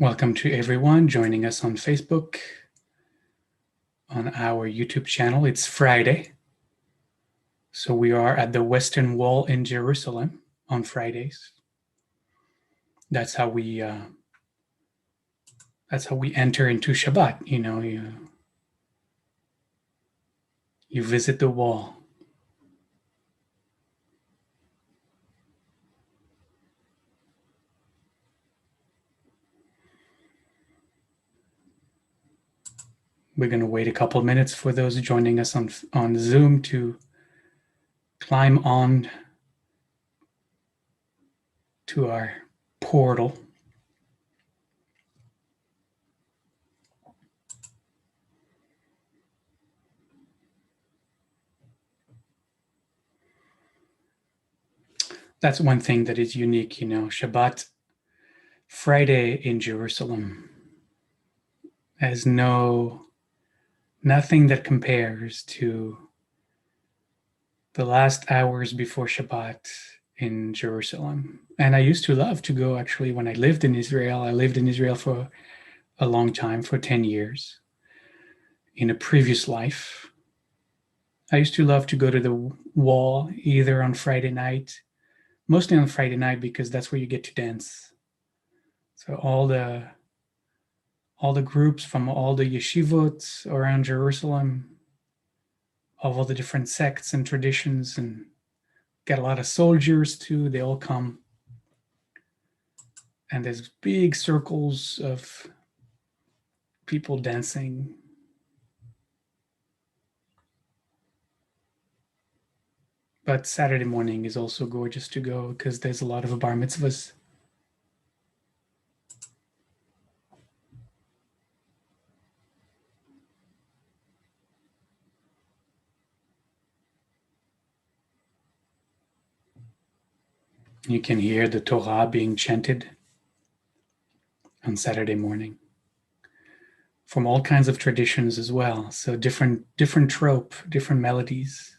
Welcome to everyone joining us on Facebook, on our YouTube channel. It's Friday, so we are at the Western Wall in Jerusalem on Fridays. That's how we enter into Shabbat. You visit the wall. We're going to wait a couple of minutes for those joining us on Zoom to climb on to our portal. That's one thing that is unique, Shabbat Friday in Jerusalem has nothing that compares to the last hours before Shabbat in Jerusalem. And I used to love to go, actually, when I lived in Israel. I lived in Israel for a long time, for 10 years. In a previous life, I used to love to go to the wall either on Friday night, mostly on Friday night, because that's where you get to dance. So all the groups from all the yeshivot around Jerusalem, of all the different sects and traditions, and got a lot of soldiers too. They all come. And there's big circles of people dancing. But Saturday morning is also gorgeous to go because there's a lot of bar mitzvahs. You can hear the Torah being chanted on Saturday morning from all kinds of traditions as well. So different trope, different melodies.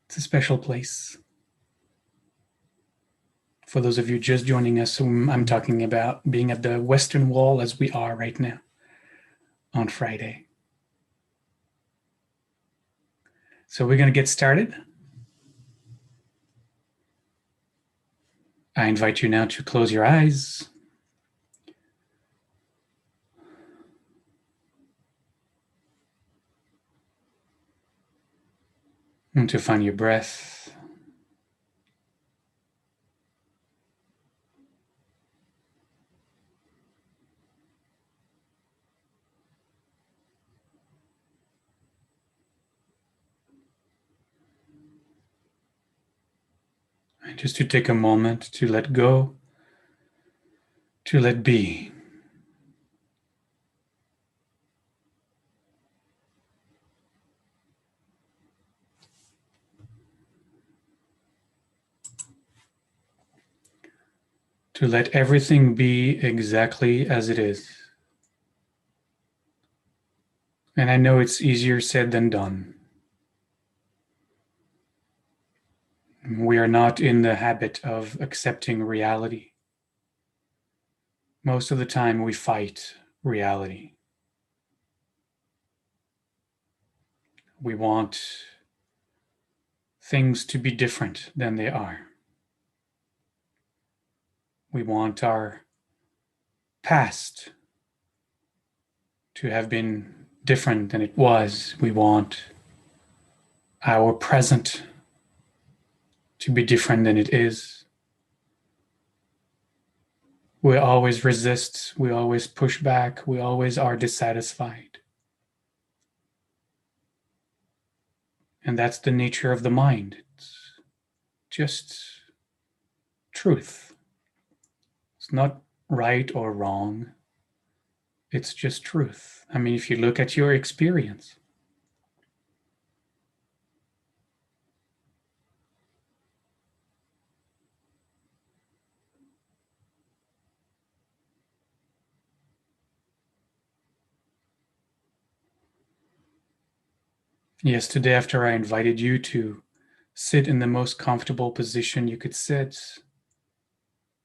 It's a special place. For those of you just joining us, I'm talking about being at the Western Wall as we are right now on Friday. So we're going to get started. I invite you now to close your eyes. And to find your breath. And just to take a moment to let go, to let be. To let everything be exactly as it is. And I know it's easier said than done. We are not in the habit of accepting reality. Most of the time we fight reality. We want things to be different than they are. We want our past to have been different than it was. We want our present to be different than it is. We always resist, we always push back, we always are dissatisfied. And that's the nature of the mind. It's just truth. It's not right or wrong. It's just truth. I mean, if you look at your experience, yesterday, after I invited you to sit in the most comfortable position you could sit,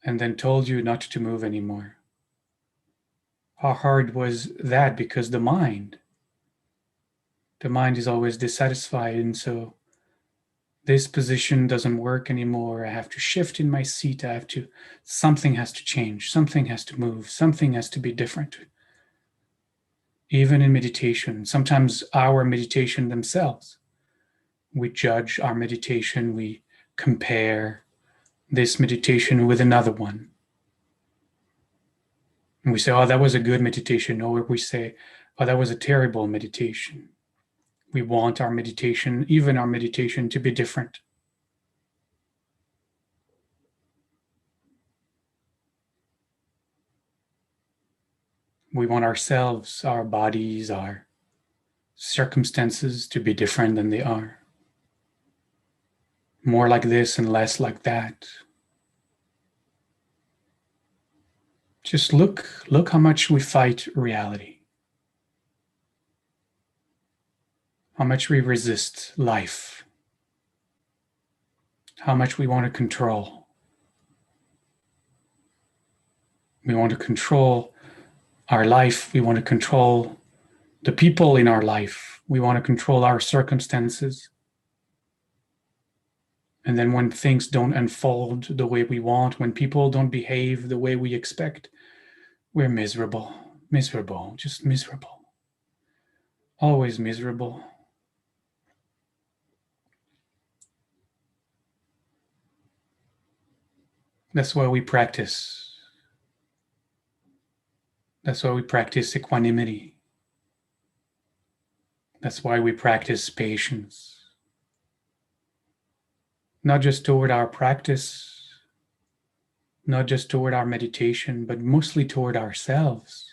and then told you not to move anymore. How hard was that? Because the mind is always dissatisfied, and so this position doesn't work anymore. I have to shift in my seat. Something has to change. Something has to move. Something has to be different. Even in meditation, sometimes our meditation themselves, we judge our meditation. We compare this meditation with another one. And we say, oh, that was a good meditation. Or we say, oh, that was a terrible meditation. We want our meditation, even our meditation, to be different. We want ourselves, our bodies, our circumstances to be different than they are. More like this and less like that. Just look how much we fight reality. How much we resist life. How much we want to control. We want to control our life. We want to control the people in our life. We want to control our circumstances. And then when things don't unfold the way we want, when people don't behave the way we expect, we're miserable, just miserable. Always miserable. That's why we practice. That's why we practice equanimity. That's why we practice patience. Not just toward our practice, not just toward our meditation, but mostly toward ourselves.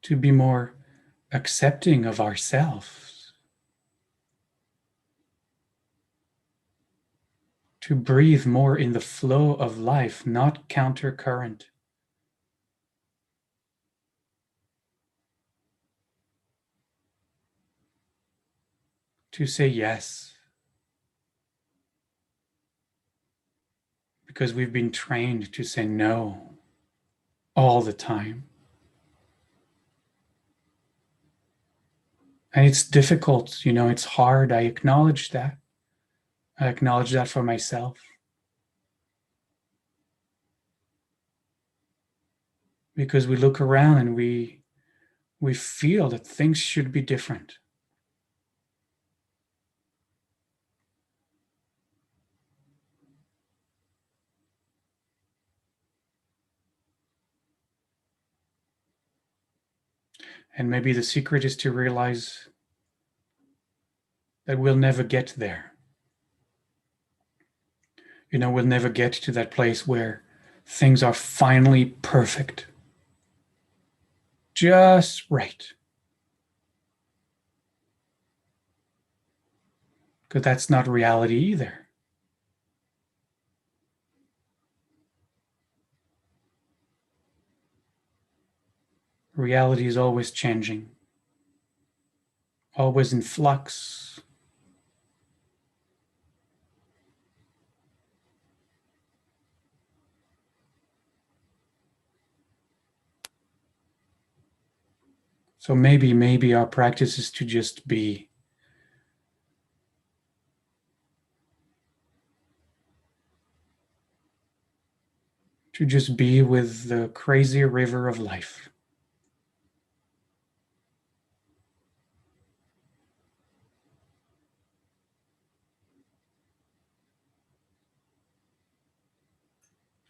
To be more accepting of ourselves. To breathe more in the flow of life, not counter current. To say yes. Because we've been trained to say no all the time. And it's difficult, it's hard. I acknowledge that. I acknowledge that for myself. Because we look around and we feel that things should be different. And maybe the secret is to realize that we'll never get there. We'll never get to that place where things are finally perfect. Just right. Because that's not reality either. Reality is always changing, always in flux. So maybe our practice is to just be. To just be with the crazy river of life.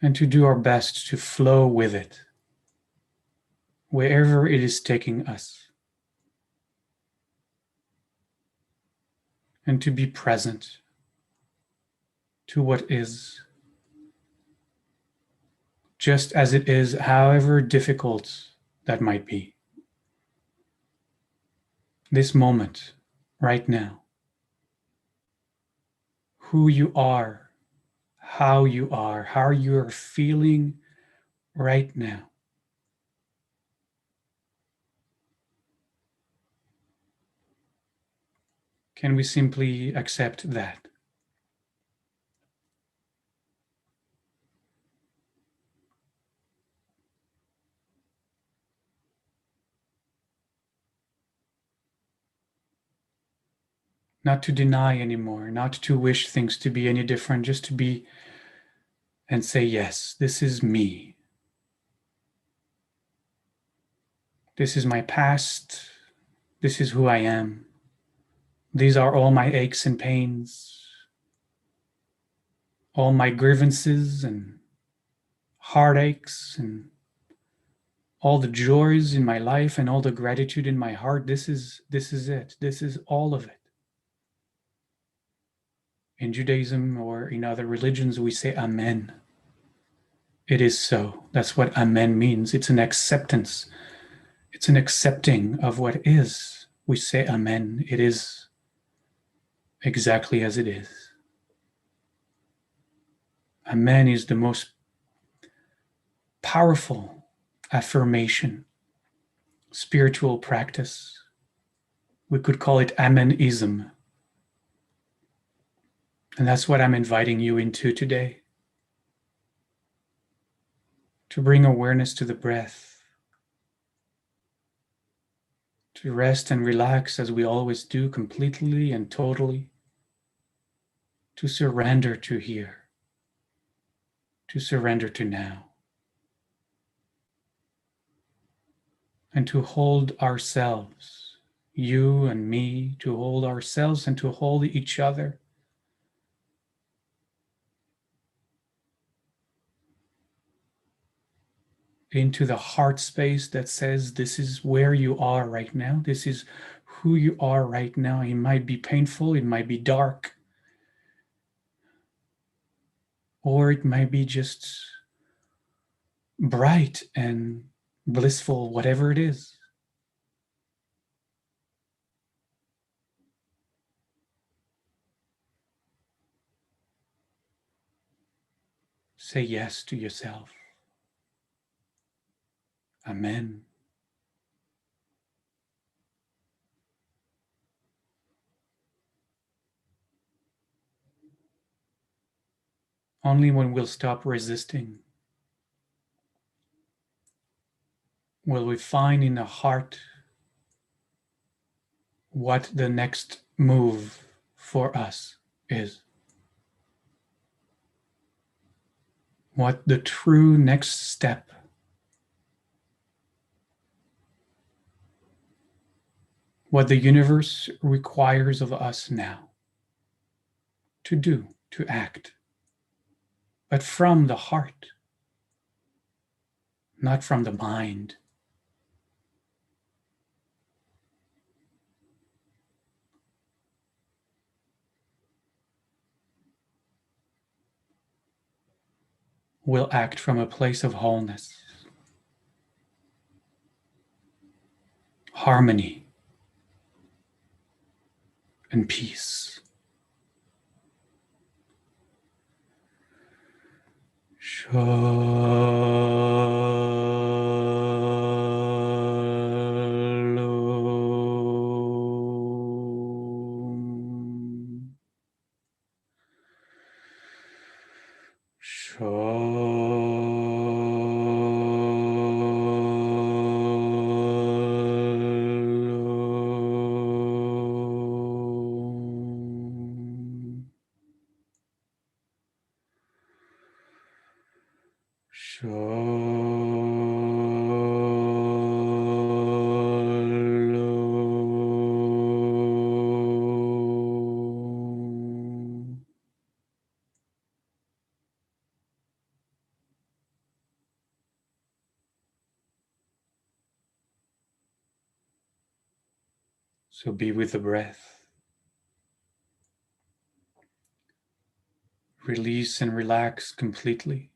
And to do our best to flow with it, wherever it is taking us. And to be present to what is, just as it is, however difficult that might be. This moment, right now, who you are, how you are feeling right now. Can we simply accept that? not to deny anymore, not to wish things to be any different, just to be and say, yes, this is me. This is my past. This is who I am. These are all my aches and pains, all my grievances and heartaches, and all the joys in my life and all the gratitude in my heart. This is it. This is all of it. In Judaism or in other religions, we say Amen. It is so. That's what Amen means. It's an acceptance. It's an accepting of what is. We say Amen. It is exactly as it is. Amen is the most powerful affirmation, spiritual practice. We could call it Amenism. And that's what I'm inviting you into today. To bring awareness to the breath, to rest and relax as we always do, completely and totally, to surrender to here, to surrender to now, and to hold ourselves, you and me, to hold ourselves and to hold each other. Into the heart space that says, this is where you are right now. This is who you are right now. It might be painful, it might be dark, or it might be just bright and blissful, whatever it is. Say yes to yourself. Amen. Only when we'll stop resisting will we find in the heart what the next move for us is. What the true next step. What the universe requires of us now to do, to act, but from the heart, not from the mind. We'll act from a place of wholeness, harmony, and peace. Shalom. Shalom. Shalom. So be with the breath. Release and relax completely.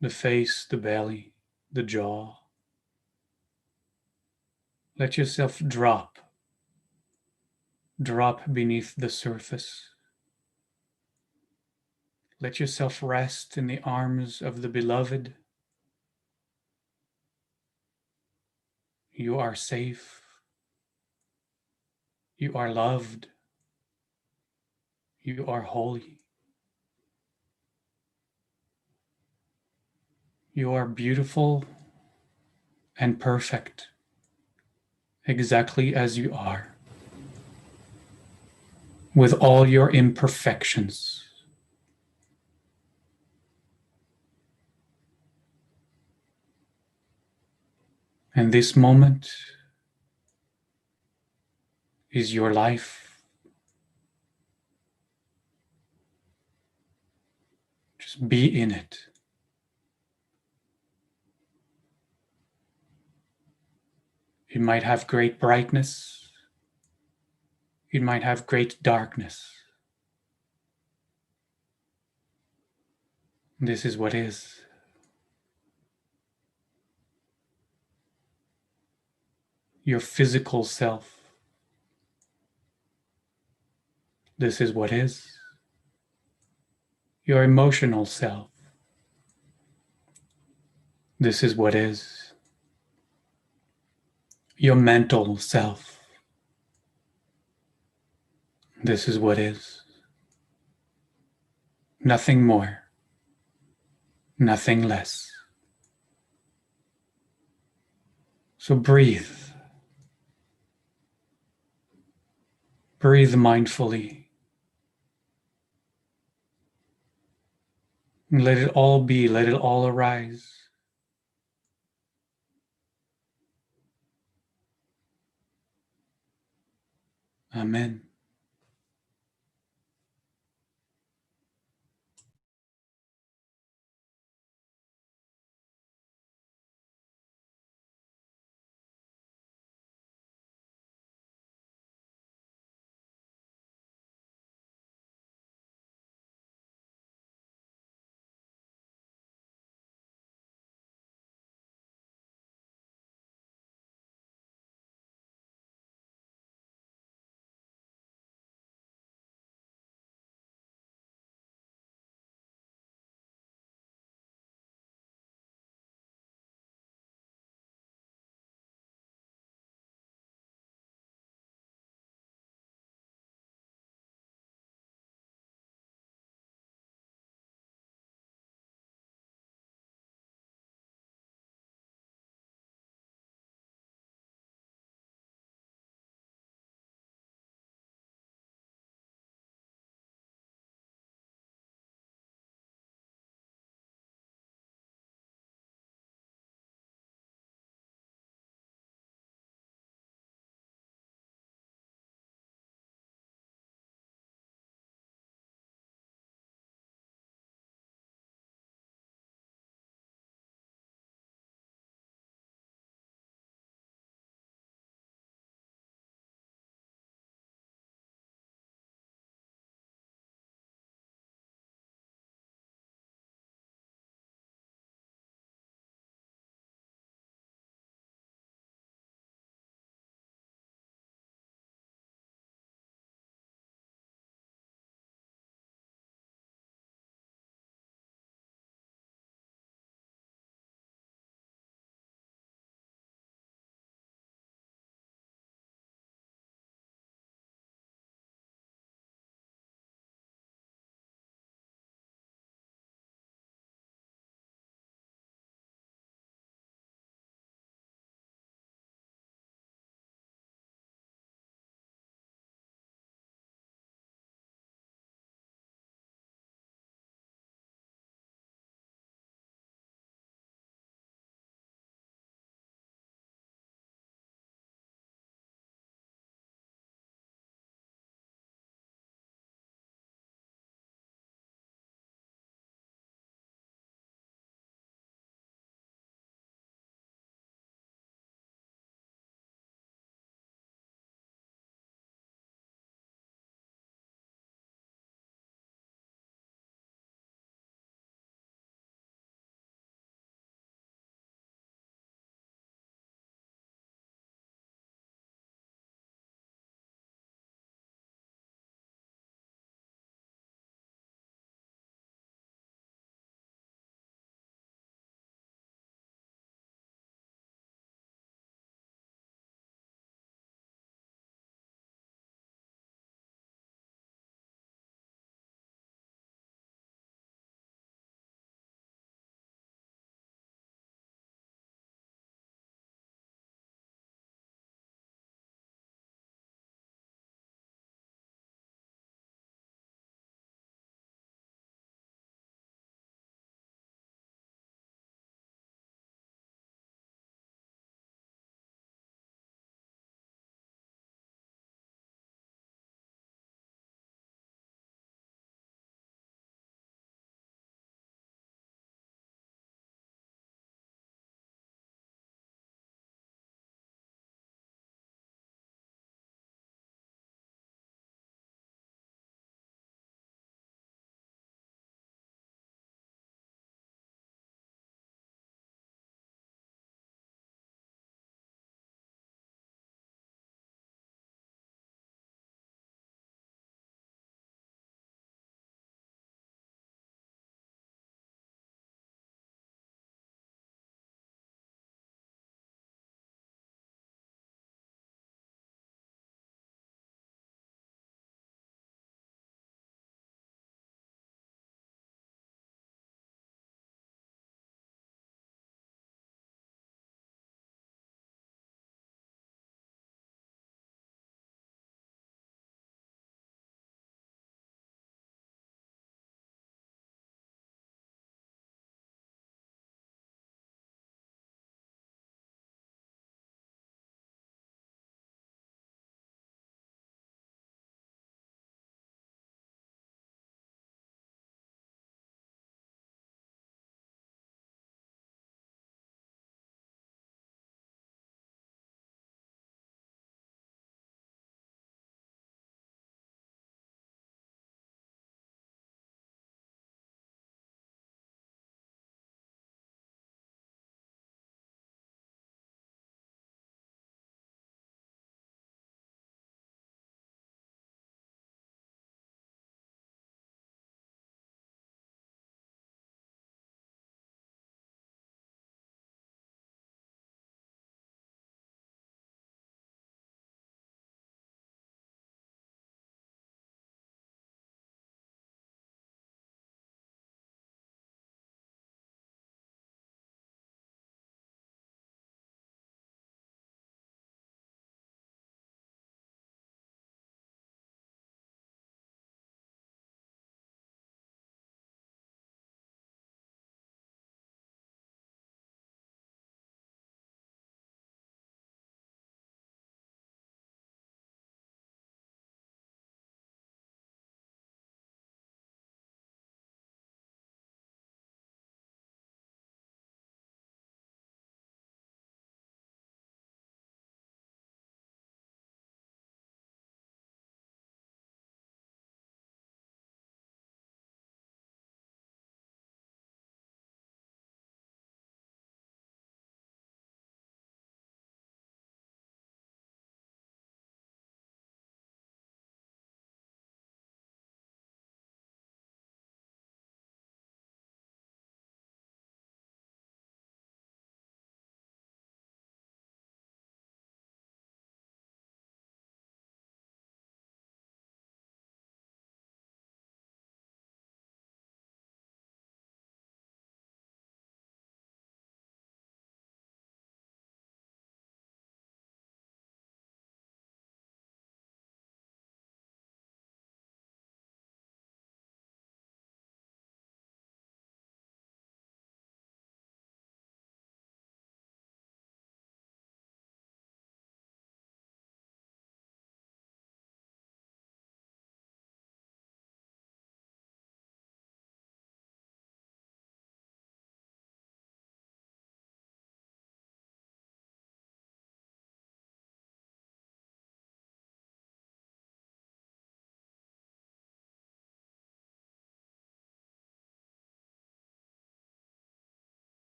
The face, the belly, the jaw. Let yourself drop beneath the surface. Let yourself rest in the arms of the beloved. You are safe. You are loved. You are holy. You are beautiful and perfect, exactly as you are. with all your imperfections. And this moment is your life. Just be in it. It might have great brightness. It might have great darkness. This is what is. Your physical self. This is what is. Your emotional self. This is what is. Your mental self. This is what is. Nothing more. Nothing less. So breathe. Breathe mindfully. And let it all be. Let it all arise. Amen.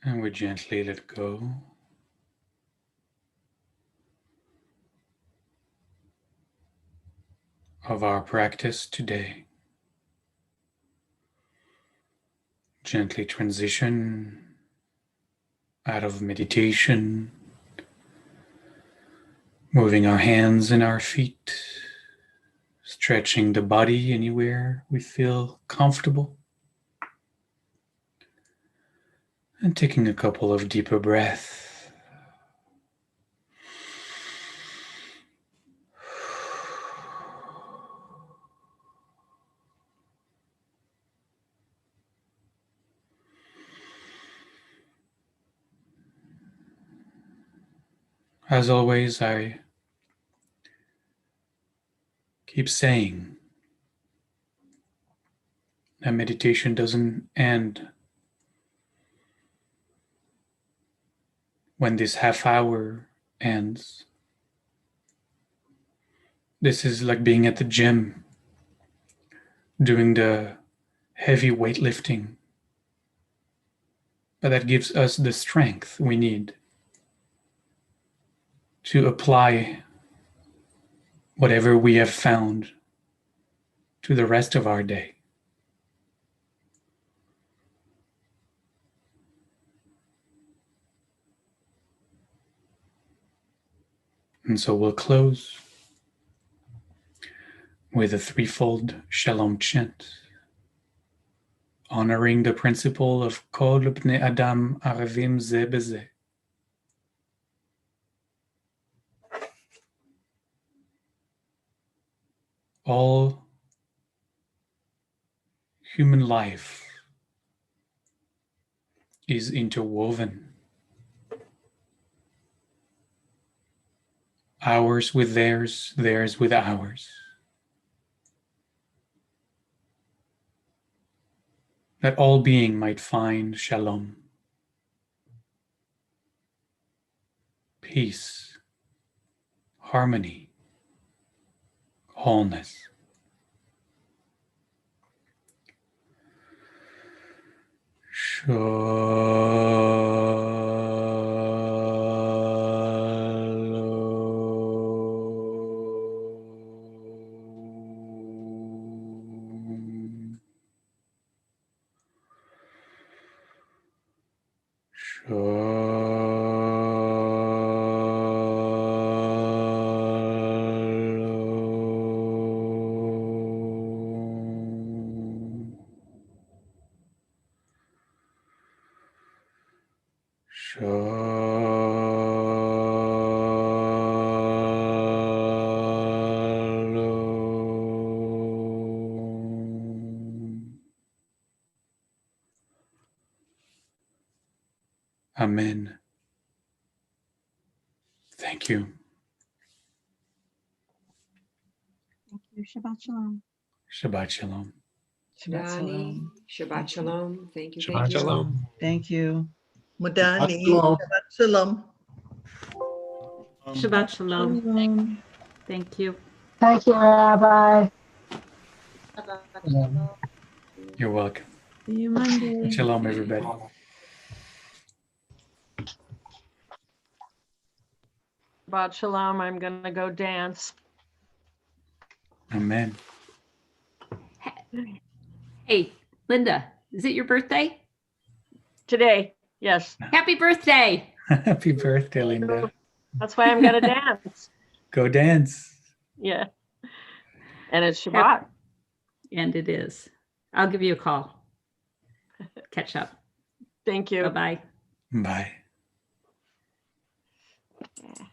And we gently let go. Of our practice today. Gently transition out of meditation, moving our hands and our feet, stretching the body anywhere we feel comfortable, and taking a couple of deeper breaths. As always, I keep saying that meditation doesn't end when this half hour ends. This is like being at the gym, doing the heavy weightlifting, but that gives us the strength we need to apply whatever we have found to the rest of our day. And so we'll close with a threefold Shalom chant, honoring the principle of Kol Bnei Adam Aravim Ze Beze. All human life is interwoven. Ours with theirs, theirs with ours. That all being might find shalom, peace, harmony, wholeness. Shalom. Shalom. Amen. Thank you. Thank you. Shabbat shalom. Shabbat shalom. Shabbat Dani, shalom. Shabbat Shalom. Thank you. Shabbat Thank you. shalom. Thank you. Madani, Shalom. Shabbat Shalom. Shabbat shalom. Shalom. Thank you. Thank you, Rabbi. You're welcome. See you Monday. Shalom, everybody. Shabbat shalom. I'm going to go dance. Amen. Hey, Linda, is it your birthday? Today, yes. Happy birthday. Happy birthday, Linda. That's why I'm going to dance. Go dance. Yeah. And it's Shabbat. And it is. I'll give you a call. Catch up. Thank you. Bye-bye. Bye. Yeah.